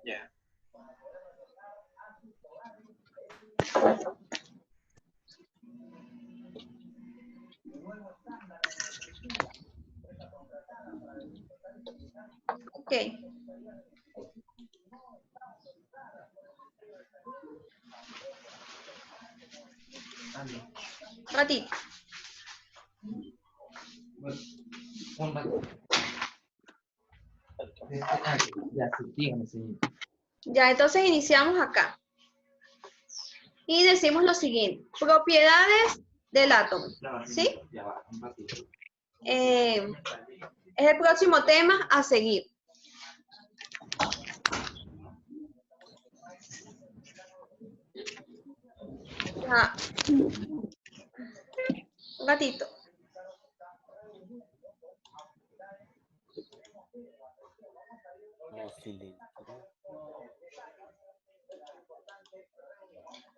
Ya. Ok. Ratito. Ya, entonces iniciamos acá. Y decimos lo siguiente. Propiedades del átomo. ¿Sí? Es el próximo tema a seguir. Ya. Un ratito.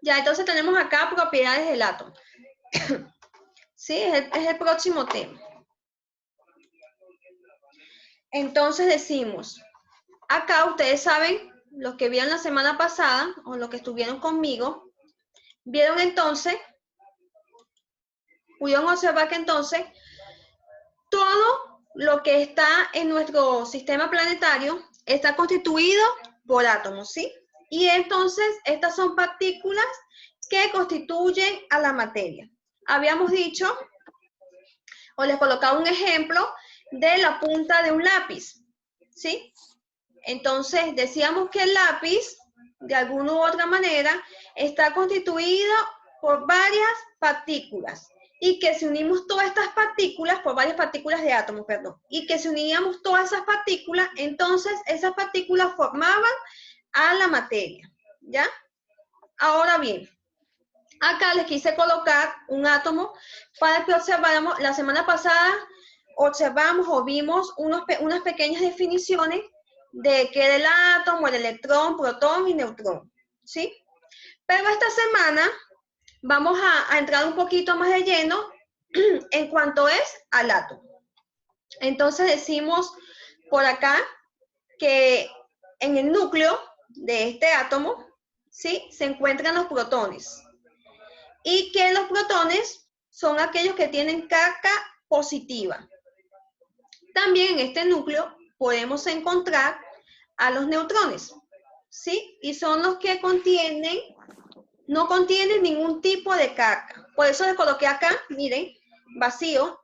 Ya, entonces tenemos acá propiedades del átomo. Sí, es el próximo tema. Entonces decimos, acá ustedes saben, los que vieron la semana pasada, o los que estuvieron conmigo, vieron entonces, pudieron observar que entonces, todo lo que está en nuestro sistema planetario está constituido por átomos, ¿sí? Y entonces, estas son partículas que constituyen a la materia. Habíamos dicho, o les colocaba un ejemplo de la punta de un lápiz, ¿sí? Entonces, decíamos que el lápiz, de alguna u otra manera, está constituido por varias partículas. Y que si unimos todas estas partículas, por varias partículas de átomos, perdón, y que si uníamos todas esas partículas, entonces esas partículas formaban a la materia, ¿ya? Ahora bien, acá les quise colocar un átomo para que observáramos, la semana pasada observamos o vimos unas pequeñas definiciones de qué era el átomo, el electrón, protón y neutrón, ¿sí? Pero esta semana vamos a entrar un poquito más de lleno en cuanto es al átomo. Entonces decimos por acá que en el núcleo de este átomo, ¿sí?, se encuentran los protones. Y que los protones son aquellos que tienen carga positiva. También en este núcleo podemos encontrar a los neutrones, ¿sí? Y son los que no contienen ningún tipo de carga. Por eso les coloqué acá, miren, vacío.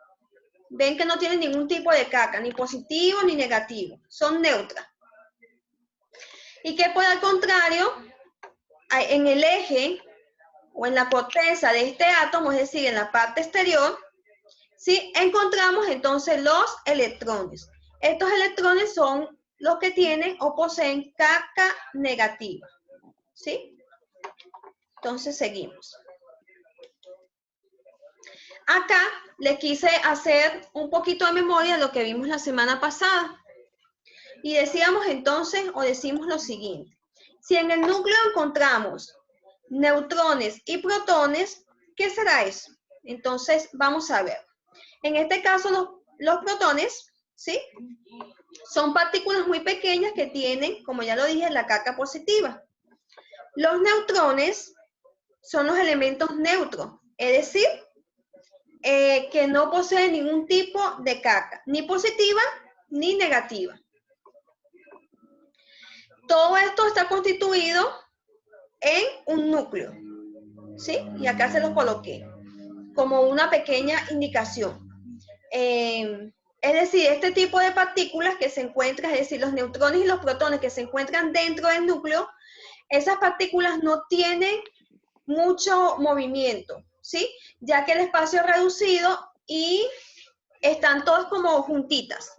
Ven que no tienen ningún tipo de carga, ni positivo ni negativo. Son neutras. Y que por el contrario, en el eje o en la corteza de este átomo, es decir, en la parte exterior, ¿sí?, encontramos entonces los electrones. Estos electrones son los que tienen o poseen carga negativa, ¿sí? Entonces seguimos. Acá les quise hacer un poquito de memoria de lo que vimos la semana pasada. Y decíamos entonces, o decimos lo siguiente. Si en el núcleo encontramos neutrones y protones, ¿qué será eso? Entonces, vamos a ver. En este caso, los protones, ¿sí?, son partículas muy pequeñas que tienen, como ya lo dije, la carga positiva. Los neutrones son los elementos neutros, es decir, que no poseen ningún tipo de carga, ni positiva ni negativa. Todo esto está constituido en un núcleo, ¿sí? Y acá se los coloqué como una pequeña indicación. Es decir, este tipo de partículas que se encuentran, es decir, los neutrones y los protones que se encuentran dentro del núcleo, esas partículas no tienen mucho movimiento, ¿sí? Ya que el espacio es reducido y están todos como juntitas.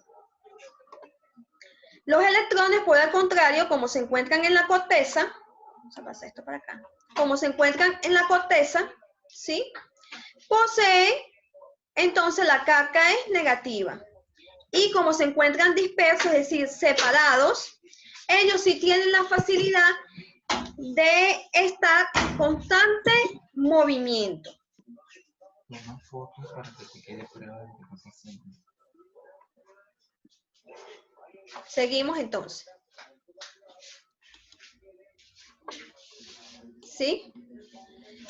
Los electrones, por el contrario, como se encuentran en la corteza, vamos a pasar esto para acá, como se encuentran en la corteza, ¿sí?, poseen, entonces la carga es negativa. Y como se encuentran dispersos, es decir, separados, ellos sí tienen la facilidad de estar en constante movimiento. Toma fotos para que te quede prueba de que cosas simples. Seguimos entonces. ¿Sí?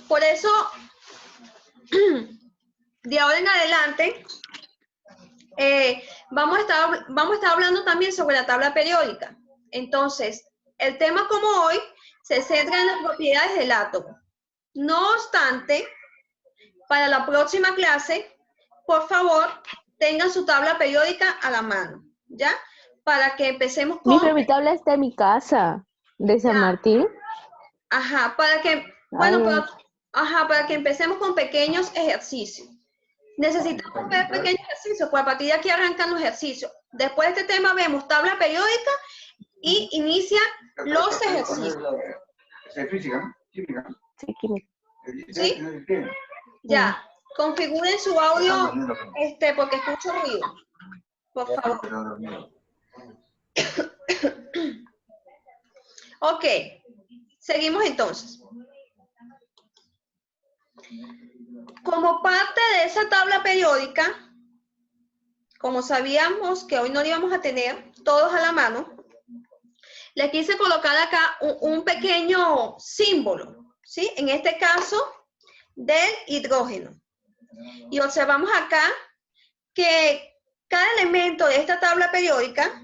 Por eso, de ahora en adelante, vamos a estar hablando también sobre la tabla periódica. Entonces, el tema como hoy se centra en las propiedades del átomo. No obstante, para la próxima clase, por favor, tengan su tabla periódica a la mano, ¿ya? Para que empecemos con... Mi tabla está en mi casa, de San Martín. Ajá, para que, bueno, para que empecemos con pequeños ejercicios. Necesitamos ver pequeños ejercicios, pues a partir de aquí arrancan los ejercicios. Después de este tema vemos tabla periódica y inicia los ejercicios. ¿Sí? Ya, configuren su audio, porque escucho ruido. Por favor. Ok, seguimos entonces. Como parte de esa tabla periódica, como sabíamos que hoy no lo íbamos a tener todos a la mano, le quise colocar acá un pequeño símbolo, ¿sí? En este caso, del hidrógeno. Y observamos acá que cada elemento de esta tabla periódica,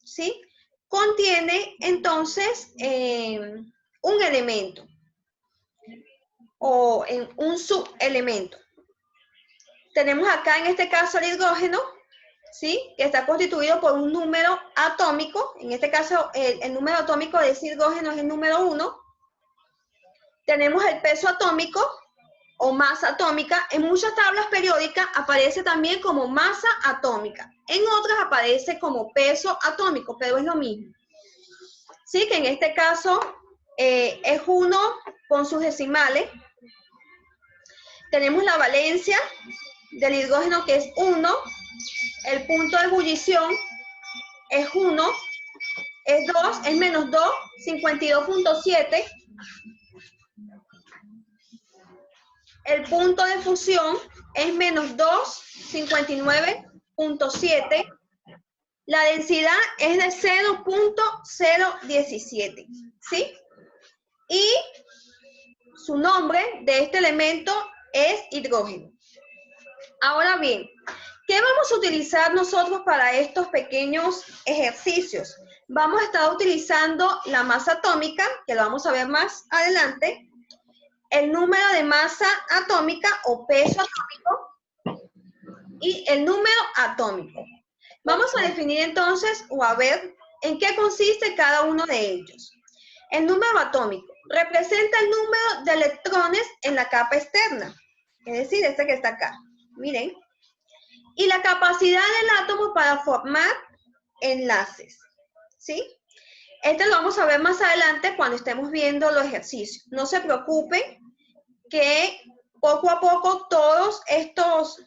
¿sí? Contiene entonces un elemento o un subelemento. Tenemos acá en este caso el hidrógeno, ¿sí? Que está constituido por un número atómico. En este caso el número atómico de ese hidrógeno es el número 1. Tenemos el peso atómico o masa atómica. En muchas tablas periódicas aparece también como masa atómica. En otras aparece como peso atómico, pero es lo mismo. Sí, que en este caso es 1 con sus decimales. Tenemos la valencia del hidrógeno, que es 1. El punto de ebullición es 1. Es 2, es menos 2, 52.7. El punto de fusión es menos 2, 59.7. La densidad es de 0.017, ¿sí? Y su nombre de este elemento es hidrógeno. Ahora bien, ¿qué vamos a utilizar nosotros para estos pequeños ejercicios? Vamos a estar utilizando la masa atómica, que lo vamos a ver más adelante, el número de masa atómica o peso atómico y el número atómico. Vamos a definir entonces o a ver en qué consiste cada uno de ellos. El número atómico representa el número de electrones en la capa externa, es decir, este que está acá, miren, y la capacidad del átomo para formar enlaces, ¿sí? Este lo vamos a ver más adelante cuando estemos viendo los ejercicios. No se preocupen que poco a poco todos estos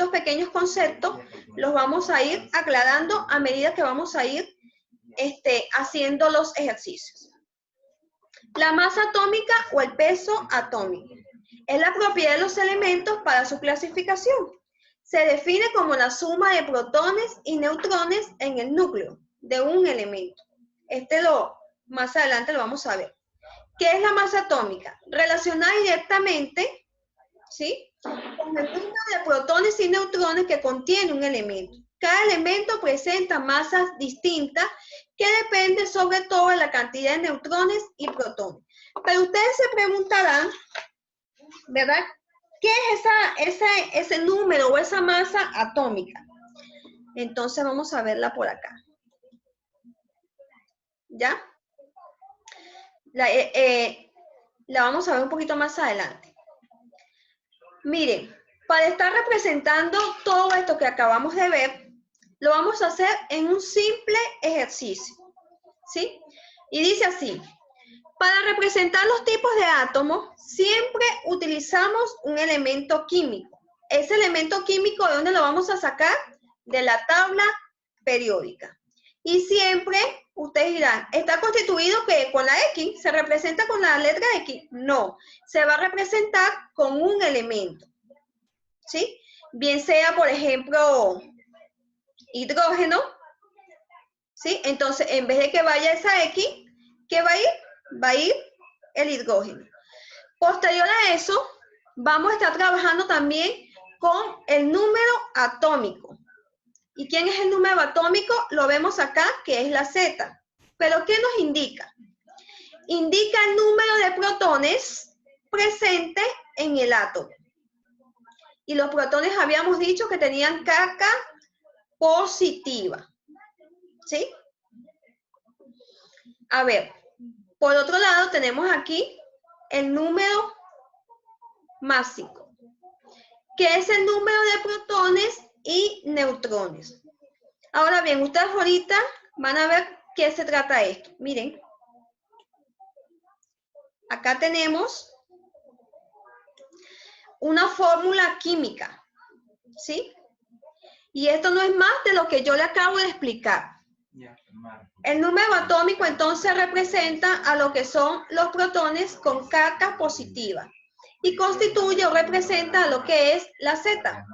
pequeños conceptos los vamos a ir aclarando a medida que vamos a ir haciendo los ejercicios. La masa atómica o el peso atómico es la propiedad de los elementos para su clasificación. Se define como la suma de protones y neutrones en el núcleo de un elemento. Más adelante lo vamos a ver. ¿Qué es la masa atómica? Relacionada directamente, ¿sí?, con el número de protones y neutrones que contiene un elemento. Cada elemento presenta masas distintas que dependen sobre todo de la cantidad de neutrones y protones. Pero ustedes se preguntarán, ¿verdad?, ¿qué es ese número o esa masa atómica? Entonces vamos a verla por acá. ¿Ya? La vamos a ver un poquito más adelante. Miren, para estar representando todo esto que acabamos de ver, lo vamos a hacer en un simple ejercicio, ¿sí? Y dice así: para representar los tipos de átomos, siempre utilizamos un elemento químico. Ese elemento químico, ¿de dónde lo vamos a sacar? De la tabla periódica. Y siempre, ustedes dirán, ¿está constituido que con la X? ¿Se representa con la letra X? No, se va a representar con un elemento, ¿sí? Bien sea, por ejemplo, hidrógeno, ¿sí? Entonces, en vez de que vaya esa X, ¿qué va a ir? Va a ir el hidrógeno. Posterior a eso, vamos a estar trabajando también con el número atómico. ¿Y quién es el número atómico? Lo vemos acá, que es la Z. ¿Pero qué nos indica? Indica el número de protones presentes en el átomo. Y los protones habíamos dicho que tenían carga positiva. ¿Sí? A ver, por otro lado tenemos aquí el número másico, que es el número de protones y neutrones. Ahora bien, ustedes ahorita van a ver qué se trata esto. Miren, acá tenemos una fórmula química, ¿sí? Y esto no es más de lo que yo le acabo de explicar. El número atómico entonces representa a lo que son los protones con carga positiva y constituye o representa a lo que es la Z.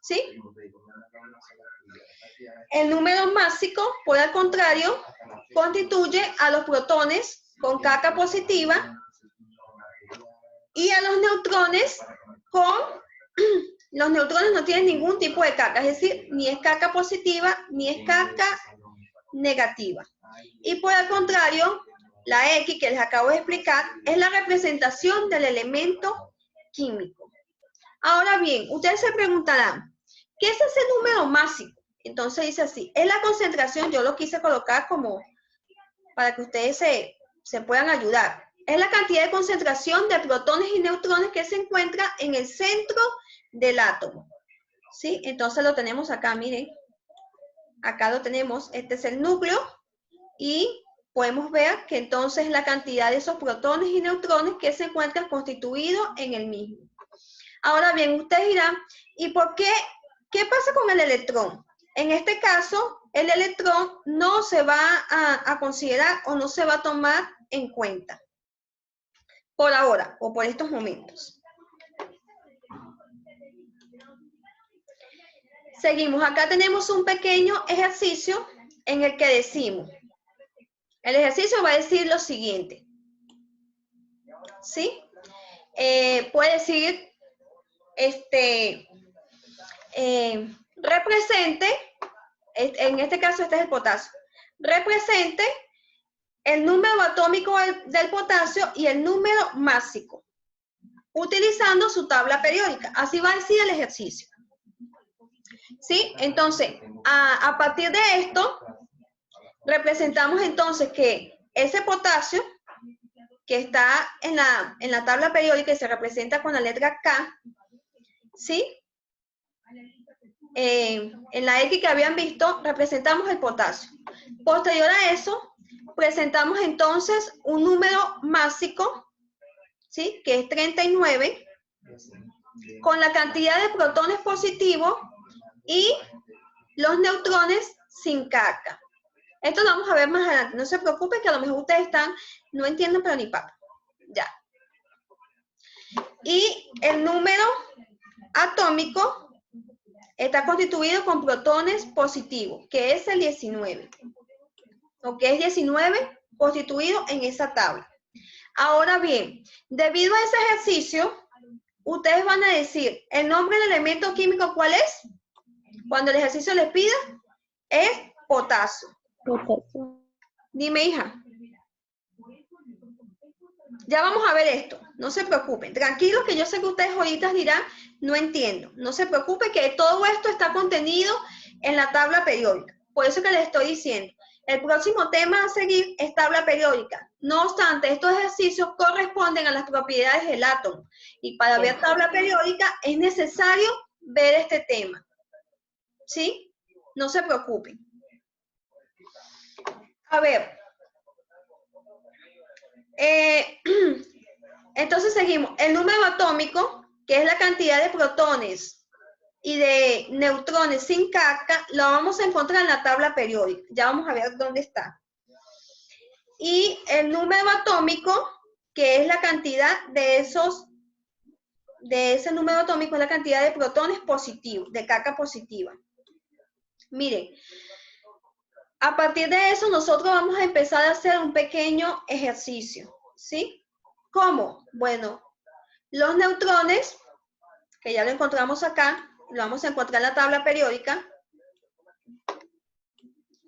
¿Sí? El número másico, por el contrario, constituye a los protones con carga positiva y a los neutrones con... Los neutrones no tienen ningún tipo de carga, es decir, ni es carga positiva ni es carga negativa. Y por el contrario, la X que les acabo de explicar es la representación del elemento químico. Ahora bien, ustedes se preguntarán, ¿qué es ese número másico? Entonces dice así, es la concentración, yo lo quise colocar como para que ustedes se puedan ayudar. Es la cantidad de concentración de protones y neutrones que se encuentra en el centro del átomo. ¿Sí? Entonces lo tenemos acá, miren. Acá lo tenemos, este es el núcleo y podemos ver que entonces la cantidad de esos protones y neutrones que se encuentran constituidos en el mismo. Ahora bien, ustedes dirán, ¿y por qué? ¿Qué pasa con el electrón? En este caso, el electrón no se va a considerar o no se va a tomar en cuenta. Por ahora, o por estos momentos. Seguimos, acá tenemos un pequeño ejercicio en el que decimos, el ejercicio va a decir lo siguiente, ¿sí? Puede decir, represente, en este caso este es el potasio, represente el número atómico del potasio y el número másico, utilizando su tabla periódica. Así va a decir el ejercicio. ¿Sí? Entonces, a partir de esto, representamos entonces que ese potasio, que está en la tabla periódica y se representa con la letra K, ¿sí? En la X que habían visto, representamos el potasio. Posterior a eso, presentamos entonces un número másico, ¿sí? Que es 39, con la cantidad de protones positivos y los neutrones sin carga. Esto lo vamos a ver más adelante. No se preocupen que a lo mejor ustedes no entienden, pero ni papa. Ya. Y el número atómico está constituido con protones positivos, que es el 19. ¿Ok? Es 19 constituido en esa tabla. Ahora bien, debido a ese ejercicio, ustedes van a decir, ¿el nombre del elemento químico cuál es? Cuando el ejercicio les pida, es potasio. Potasio. Dime, hija. Ya vamos a ver esto. No se preocupen. Tranquilos que yo sé que ustedes ahorita dirán, no entiendo. No se preocupen que todo esto está contenido en la tabla periódica. Por eso que les estoy diciendo. El próximo tema a seguir es tabla periódica. No obstante, estos ejercicios corresponden a las propiedades del átomo. Y para ver tabla periódica es necesario ver este tema. ¿Sí? No se preocupen. A ver. Entonces seguimos. El número atómico, que es la cantidad de protones y de neutrones sin carga, lo vamos a encontrar en la tabla periódica. Ya vamos a ver dónde está. Y el número atómico, que es la cantidad de esos de ese número atómico es la cantidad de protones positivos, de carga positiva. Miren, a partir de eso nosotros vamos a empezar a hacer un pequeño ejercicio, ¿sí? ¿Cómo? Bueno, los neutrones, que ya lo encontramos acá, lo vamos a encontrar en la tabla periódica.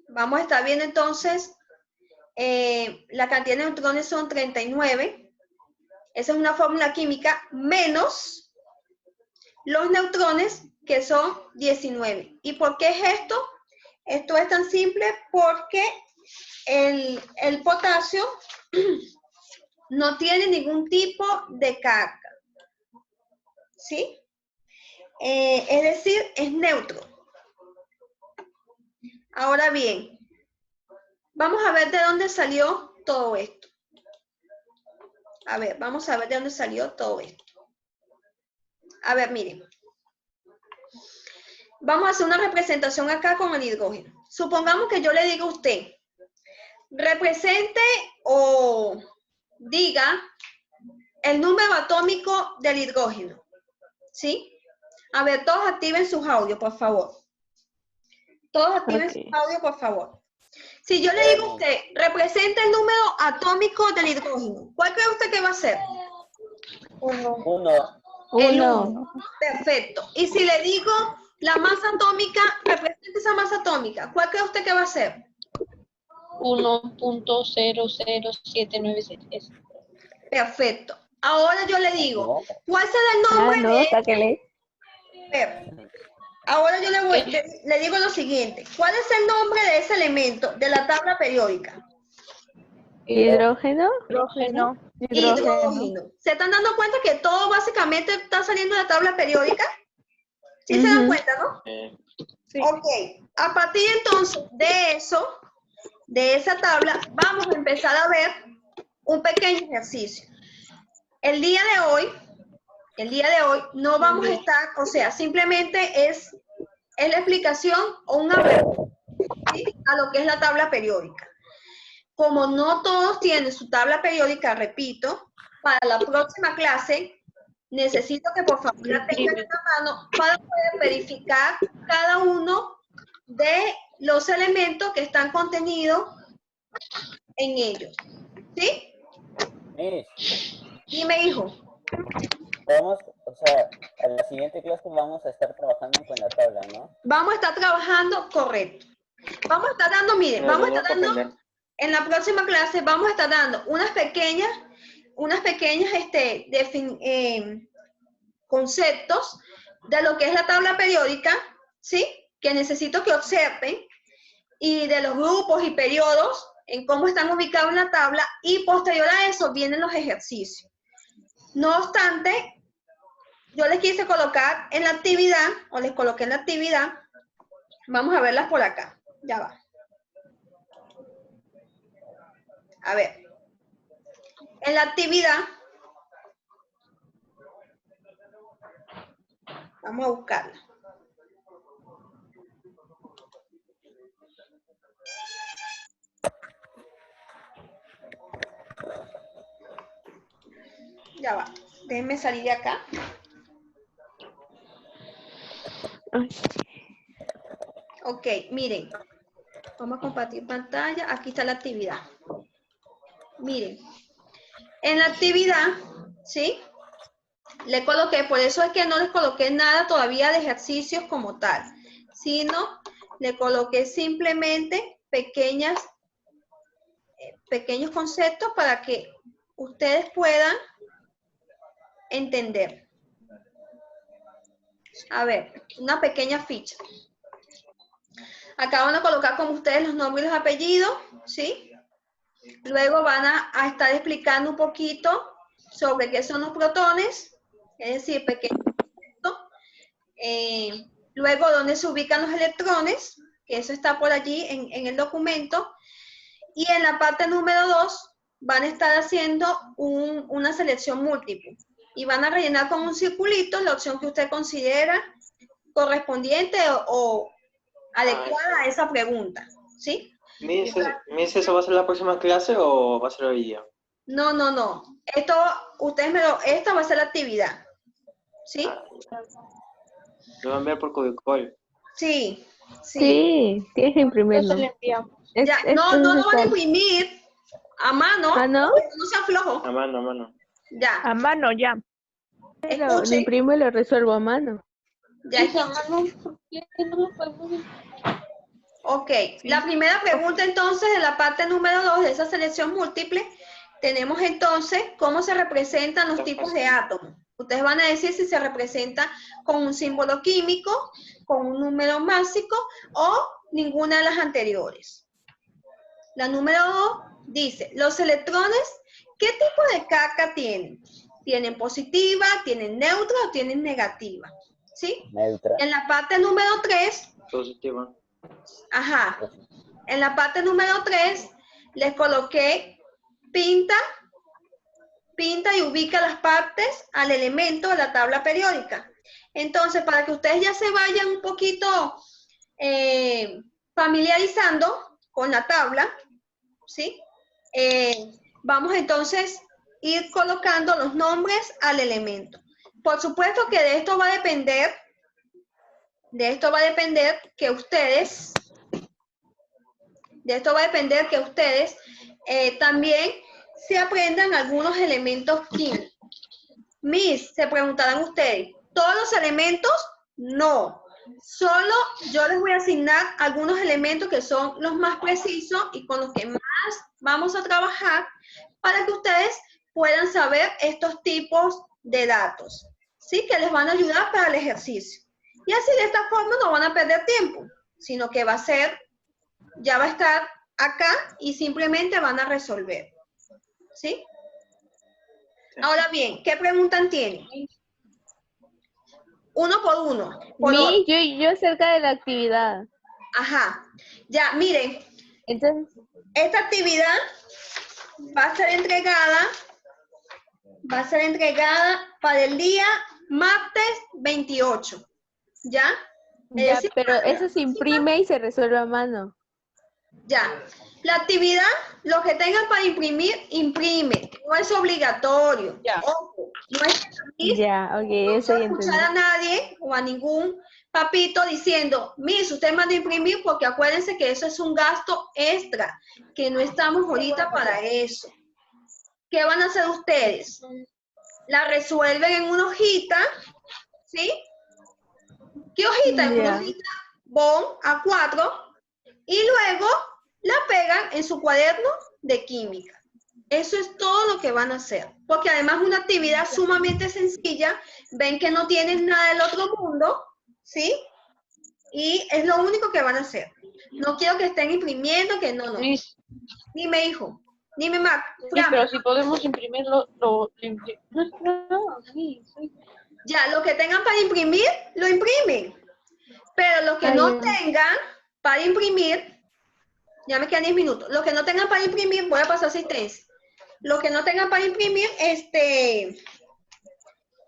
Vamos a estar viendo entonces, la cantidad de neutrones son 39. Esa es una fórmula química, menos los neutrones, que son 19. ¿Y por qué es esto? Esto es tan simple porque el potasio no tiene ningún tipo de carga, ¿sí? Es decir, es neutro. Ahora bien, vamos a ver de dónde salió todo esto. A ver, vamos a ver de dónde salió todo esto. A ver, miren. Vamos a hacer una representación acá con el hidrógeno. Supongamos que yo le digo a usted, represente o diga el número atómico del hidrógeno, ¿sí? A ver, todos activen sus audios, por favor. Todos activen sus audios, por favor. Si yo le digo a usted, represente el número atómico del hidrógeno, ¿cuál cree usted que va a ser? 1. El 1. Perfecto. Y si le digo la masa atómica, represente esa masa atómica, ¿cuál cree usted que va a ser? 1.00796. Perfecto. Ahora yo le digo, ¿cuál será el nombre Ahora yo le digo lo siguiente. ¿Cuál es el nombre de ese elemento de la tabla periódica? Hidrógeno. Hidrógeno. Hidrógeno. ¿Se están dando cuenta que todo básicamente está saliendo de la tabla periódica? ¿Sí se dan cuenta, no? Sí. Ok. A partir entonces de eso, de esa tabla, vamos a empezar a ver un pequeño ejercicio. El día de hoy no vamos a estar, o sea, simplemente es la explicación o una apertura, ¿sí?, a lo que es la tabla periódica. Como no todos tienen su tabla periódica, repito, para la próxima clase necesito que por favor la tengan en la mano para poder verificar cada uno de los elementos que están contenidos en ellos. ¿Sí? Dime, hijo. Vamos, o sea, a la siguiente clase vamos a estar trabajando con la tabla, ¿no? Vamos a estar trabajando, correcto. Vamos a estar dando, miren, vamos a estar dando, en la próxima clase vamos a estar dando unas pequeñas conceptos de lo que es la tabla periódica, ¿sí? Que necesito que observen, y de los grupos y periodos, en cómo están ubicados en la tabla, y posterior a eso vienen los ejercicios. No obstante, yo les quise colocar en la actividad, o les coloqué en la actividad, vamos a verlas por acá, ya va. A ver, en la actividad, vamos a buscarla. Ya va, déjenme salir de acá. Ok, miren, vamos a compartir pantalla, aquí está la actividad. Miren, en la actividad, ¿sí?, le coloqué, por eso es que no les coloqué nada todavía de ejercicios como tal, sino le coloqué simplemente pequeños conceptos para que ustedes puedan entender. A ver, una pequeña ficha. Acá van a colocar como ustedes los nombres y los apellidos, ¿sí? Luego van a estar explicando un poquito sobre qué son los protones, es decir, pequeños conceptos. Luego, dónde se ubican los electrones, que eso está por allí en el documento. Y en la parte número 2 van a estar haciendo una selección múltiple. Y van a rellenar con un circulito la opción que usted considera correspondiente o adecuada a esa pregunta, ¿sí? Miss, ¿eso va a ser la próxima clase o va a ser hoy día? No. Esto, esta va a ser la actividad. ¿Sí? Lo van a enviar por Cubicol. Sí, sí. Sí, tienes que imprimirlo. Ya, no lo van a imprimir a mano. ¿Ah, no? No sea flojo. A mano. Ya, A mano ya. Lo escuchen. imprimo y lo resuelvo a mano. Ya escuchen. Ok, la primera pregunta entonces de la parte número 2 de esa selección múltiple, tenemos entonces cómo se representan los tipos de átomos. Ustedes van a decir si se representa con un símbolo químico, con un número másico o ninguna de las anteriores. La número 2 dice, los electrones, ¿qué tipo de carga tienen? ¿Tienen positiva, tienen neutra o tienen negativa? ¿Sí? Neutra. En la parte número 3, Positiva. ajá, en la parte número 3 les coloqué pinta y ubica las partes al elemento de la tabla periódica. Entonces, para que ustedes ya se vayan un poquito familiarizando con la tabla, ¿sí? Vamos entonces a ir colocando los nombres al elemento. Por supuesto que de esto va a depender que ustedes también se aprendan algunos elementos químicos. Miss, se preguntarán ustedes, ¿todos los elementos? No. Solo yo les voy a asignar algunos elementos que son los más precisos y con los que más vamos a trabajar para que ustedes puedan saber estos tipos de datos, ¿sí? Que les van a ayudar para el ejercicio. Y así de esta forma no van a perder tiempo, sino que ya va a estar acá y simplemente van a resolver, ¿sí? Ahora bien, ¿qué preguntas tienen? Uno por uno. Yo acerca de la actividad. Ajá. Ya, miren, Entonces, esta actividad va a ser entregada para el día martes 28. ¿Ya? Es ya, decir, pero eso se imprime y se resuelve a mano. ya. La actividad, los que tengan para imprimir, imprime. No es obligatorio. Ya. Ojo, no es que Ya, ok, eso ya entendí. escuchar a nadie o a ningún papito diciendo, Miss, usted manda a imprimir porque acuérdense que eso es un gasto extra, que no estamos ahorita para eso. ¿Qué van a hacer ustedes? La resuelven en una hojita, ¿sí? ¿Qué hojita? En una hojita Bond A4 y luego la pegan en su cuaderno de química. Eso es todo lo que van a hacer, porque además es una actividad sumamente sencilla, ven que no tienen nada del otro mundo, ¿sí? Y es lo único que van a hacer. No quiero que estén imprimiendo, que no. Miss, Dime, hijo. Dime, Mac. Miss, pero si podemos imprimirlo, Ya, los que tengan para imprimir, lo imprimen. Pero los que no tengan para imprimir, ya me quedan 10 minutos. Los que no tengan para imprimir, voy a pasar asistencia. Los que no tengan para imprimir,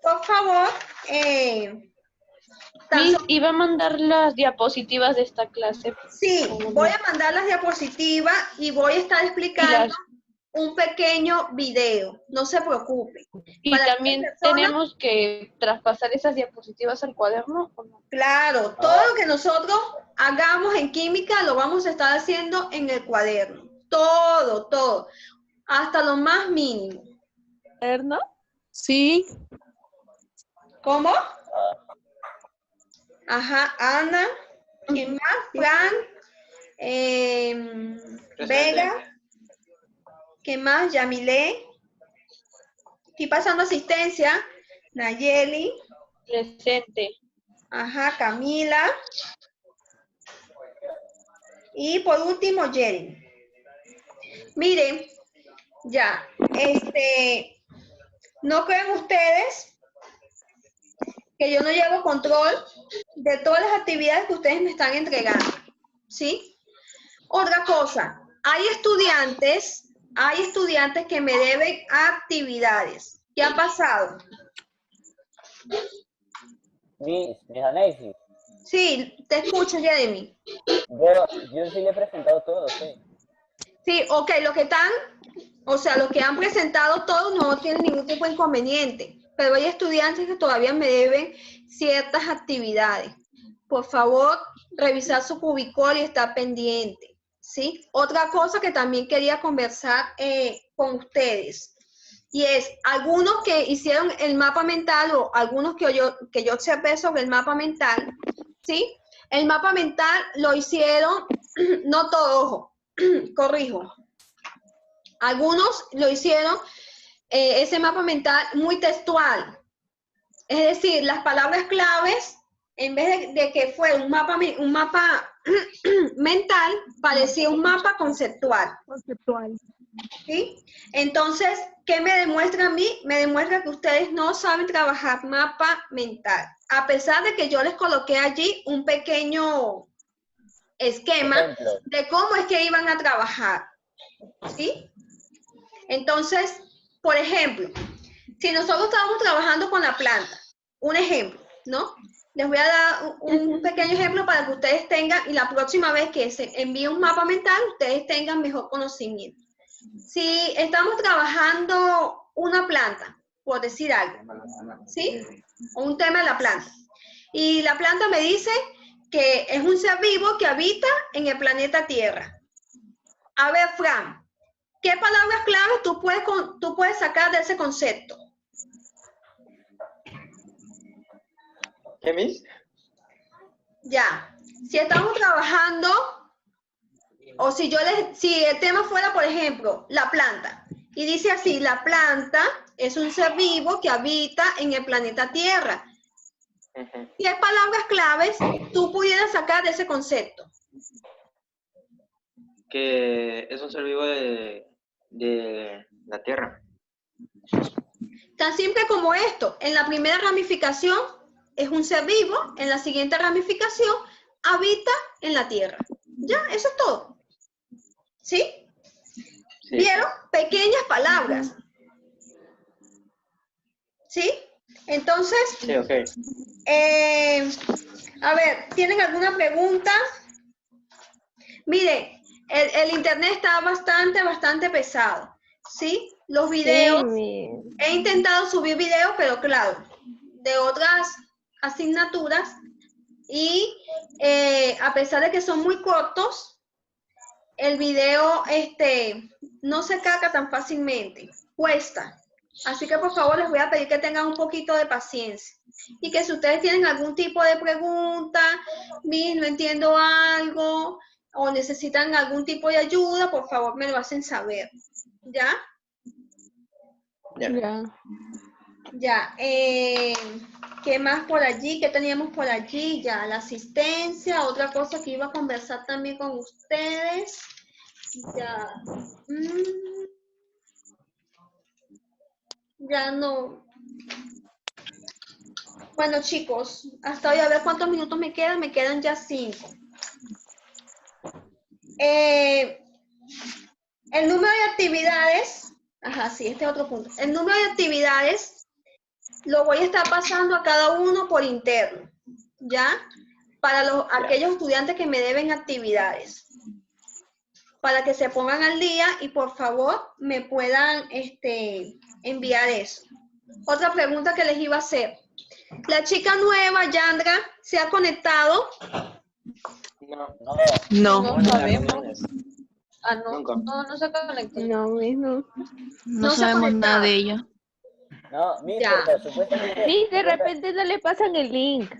por favor, Miss, iba a mandar las diapositivas de esta clase. sí, voy a mandar las diapositivas y voy a estar explicando un pequeño video. No se preocupen. Y Para también las personas, tenemos que traspasar esas diapositivas al cuaderno, ¿o no? claro, todo lo que nosotros hagamos en química lo vamos a estar haciendo en el cuaderno. Todo. Hasta lo más mínimo. ¿No? Sí. ¿Cómo? Ajá, Ana. ¿Quién más? Fran. Vega. ¿Qué más? Yamilé. Estoy pasando asistencia. Nayeli. Presente. Ajá, Camila. Y por último, Jerry. Miren, ya, ¿no creen ustedes que yo no llevo control de todas las actividades que ustedes me están entregando? ¿Sí? Otra cosa, hay estudiantes que me deben actividades. ¿Qué ha pasado? Miss Anesis, Sí, te escucho, Jeremy. yo sí le he presentado todo, sí. Sí, ok, los que han presentado todo no tienen ningún tipo de inconveniente. pero hay estudiantes que todavía me deben ciertas actividades. Por favor, revisar su cubículo y estar pendiente, ¿sí? Otra cosa que también quería conversar con ustedes, y es, algunos que hicieron el mapa mental o algunos que yo observé sobre el mapa mental, ¿sí? El mapa mental lo hicieron, no todo, ojo, corrijo. Algunos lo hicieron, ese mapa mental, muy textual. Es decir, las palabras claves, en vez de que fuera un mapa mental, parecía un mapa conceptual. ¿Sí? Entonces, ¿qué me demuestra a mí? Me demuestra que ustedes no saben trabajar mapa mental. A pesar de que yo les coloqué allí un pequeño esquema de cómo es que iban a trabajar. ¿Sí? Entonces, por ejemplo, si nosotros estábamos trabajando con la planta, un ejemplo, ¿no? Les voy a dar un pequeño ejemplo para que ustedes tengan, y la próxima vez que se envíe un mapa mental, ustedes tengan mejor conocimiento. Si estamos trabajando una planta, por decir algo, ¿sí? O un tema de la planta, y la planta me dice que es un ser vivo que habita en el planeta Tierra. A ver, Fran, ¿qué palabras claves tú puedes sacar de ese concepto? ¿Qué, Miss? Ya, si estamos trabajando, o si el tema fuera, por ejemplo, la planta, y dice así, la planta es un ser vivo que habita en el planeta Tierra. ¿Qué palabras claves tú pudieras sacar de ese concepto? Que es un ser vivo de la Tierra. Tan simple como esto, en la primera ramificación es un ser vivo, en la siguiente ramificación habita en la Tierra. Ya, eso es todo. ¿Sí? Sí. ¿Vieron? Pequeñas palabras. ¿Sí? Entonces, Sí, ok. A ver, ¿tienen alguna pregunta? Miren, el internet está bastante pesado. ¿Sí? Los videos, he intentado subir videos, pero claro, de otras asignaturas, y a pesar de que son muy cortos, el video no se carga tan fácilmente, cuesta. Así que por favor les voy a pedir que tengan un poquito de paciencia. Y que si ustedes tienen algún tipo de pregunta, no entiendo algo, o necesitan algún tipo de ayuda, por favor me lo hacen saber. ¿Ya? Ya. ¿Qué más por allí? ¿Qué teníamos por allí? Ya, la asistencia, otra cosa que iba a conversar también con ustedes. Ya. Ya no. Bueno, chicos, hasta hoy a ver cuántos minutos me quedan. Me quedan ya 5. El número de actividades. Ajá, sí, este es otro punto. El número de actividades lo voy a estar pasando a cada uno por interno, ¿ya? Para aquellos estudiantes que me deben actividades. Para que se pongan al día y por favor me puedan enviar eso. Otra pregunta que les iba a hacer. La chica nueva, Yandra, ¿se ha conectado? No sabemos. Nunca. No se conectó. No se ha sabemos nada conectado. de ella. No, Miss, Ya. pero supuestamente... Sí, de repente no le pasan el link.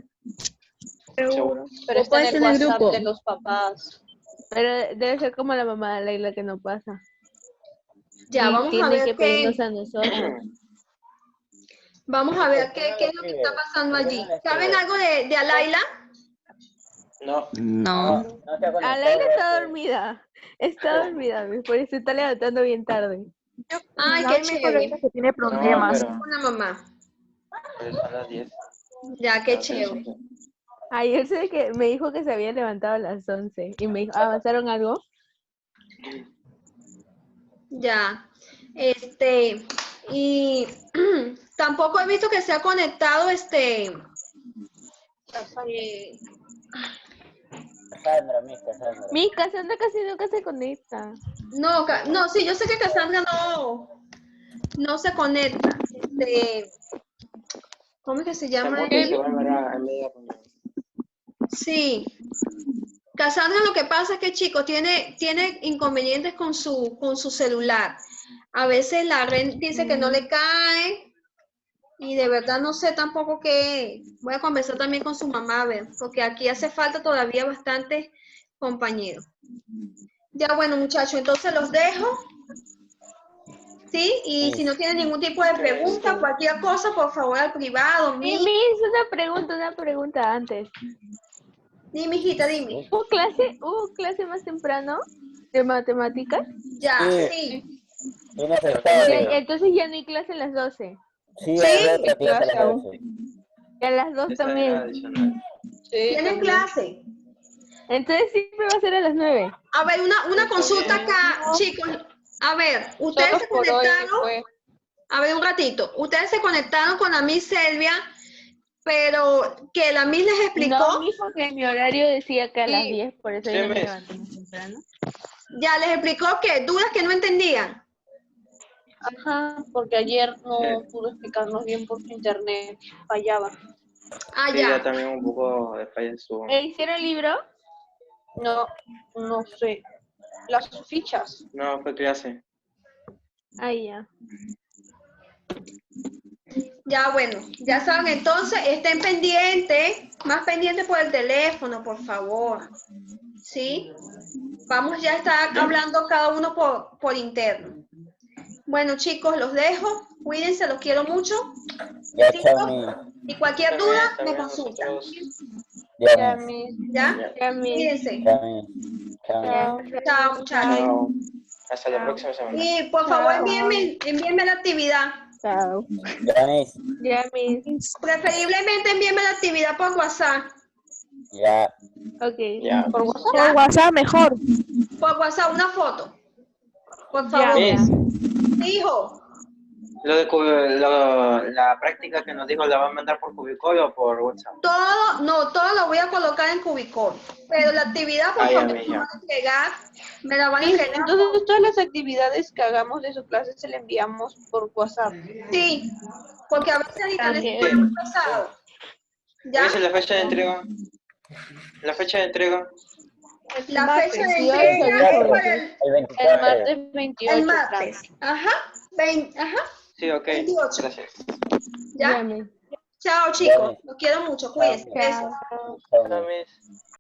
Seguro. Pero está en el puede ser en el WhatsApp grupo. de los papás. Pero debe ser como la mamá de Leila que no pasa. Ya, Y vamos a tiene ver que pedirnos a nosotros. Vamos a ver qué es lo que está pasando allí. ¿Saben algo de Alaila? No. No. No se ha conectado. A Leila está dormida. Está dormida, por eso se está levantando bien tarde. Ay, qué chévere. que tiene problemas. No, Una mamá. pero son las 10. Ya, qué chévere. Ayer sé que me dijo que se había levantado a las 11 y me dijo, ¿avanzaron algo? Ya. Y tampoco he visto que se ha conectado Cassandra. Mi Cassandra casi nunca se conecta. No, sí, yo sé que Cassandra no se conecta. ¿Cómo es que se llama? Samuel se va a llamar a media reunión. Sí. Cassandra, lo que pasa es que, chicos, tiene inconvenientes con su celular. A veces la red dice que no le cae y de verdad no sé tampoco qué. Voy a conversar también con su mamá, a ver, porque aquí hace falta todavía bastantes compañeros. Ya, bueno, muchachos, entonces los dejo. ¿Sí? Y si no tienen ningún tipo de pregunta, cualquier cosa, por favor, al privado. Miss, una pregunta antes. Dime, hijita, dime. ¿Hubo clase más temprano de matemáticas? Ya, Sí. sí. Tienes el Ya, sábado. entonces ya no hay clase a las 12. Sí, Sí. hay otra clase a las Clase 12. Y a las 2 Esa era también. adicional. Sí, ¿Tienen también. clase? Entonces siempre va a ser a las 9. A ver, una consulta acá, No. chicos. A ver, ustedes Solo se por hoy conectaron. fue. A ver, un ratito. Ustedes se conectaron con la Miss Selvia, pero que la Miss les explicó. No, mijo, que mi horario decía que a las Sí. 10, por eso Sí, yo me Miss. levanté más temprano. Ya les explicó que dudas que no entendían. Ajá, porque ayer no Sí. pudo explicarnos bien porque internet fallaba. Ah, Sí, ya ya. también un poco de falla en su... ¿Hicieron libro? No sé. Las fichas. No, fue clase. Ahí ya. Ya, bueno, ya saben, entonces estén pendientes, más pendientes por el teléfono, por favor. ¿Sí? Vamos ya a estar hablando cada uno por interno. Bueno, chicos, los dejo. Cuídense, los quiero mucho. Ya, ¿Sí? chao, Miss. Y cualquier También, duda, me también consultan. nosotros... Ya, Ya, Miss. mis. ¿Ya? Ya, Miss. Cuídense. Chao, Miss. Chao, Miss. Chao. Chao, muchachos. Chao. Hasta la Chao. próxima semana. Y por favor, Chao. envíenme la actividad. Chao. Ya, Miss. Ya, Miss. Preferiblemente envíenme la actividad por WhatsApp. Ya. Ok. Ya. Por WhatsApp. ¿Ya? WhatsApp mejor. Por WhatsApp, una foto. Por Ya, favor. ya. Miss, Hijo. la práctica que nos dijo la va a mandar por Cubicol o por WhatsApp. Todo lo voy a colocar en Cubicol. Pero la actividad, por Ah, ya, favor, Miss, me ya. van a entregar. Me la van a Mis, entregar. entonces todas las actividades que hagamos de su clase se le enviamos por WhatsApp. Sí. Porque a veces el internet Ok. está muy pesado. ¿Ya? Miss, la fecha de entrega. La fecha de entrega. La martes, fecha de 28 entrega es dijo. para El El 24. martes 28. el martes. Ajá. Ajá. Sí, ok. 28. Gracias. ¿Ya? Ya, Miss. Chao, chicos. Los quiero mucho. Cuídense. Chao. Besos. Chao. Chao, Chao, Miss. Miss.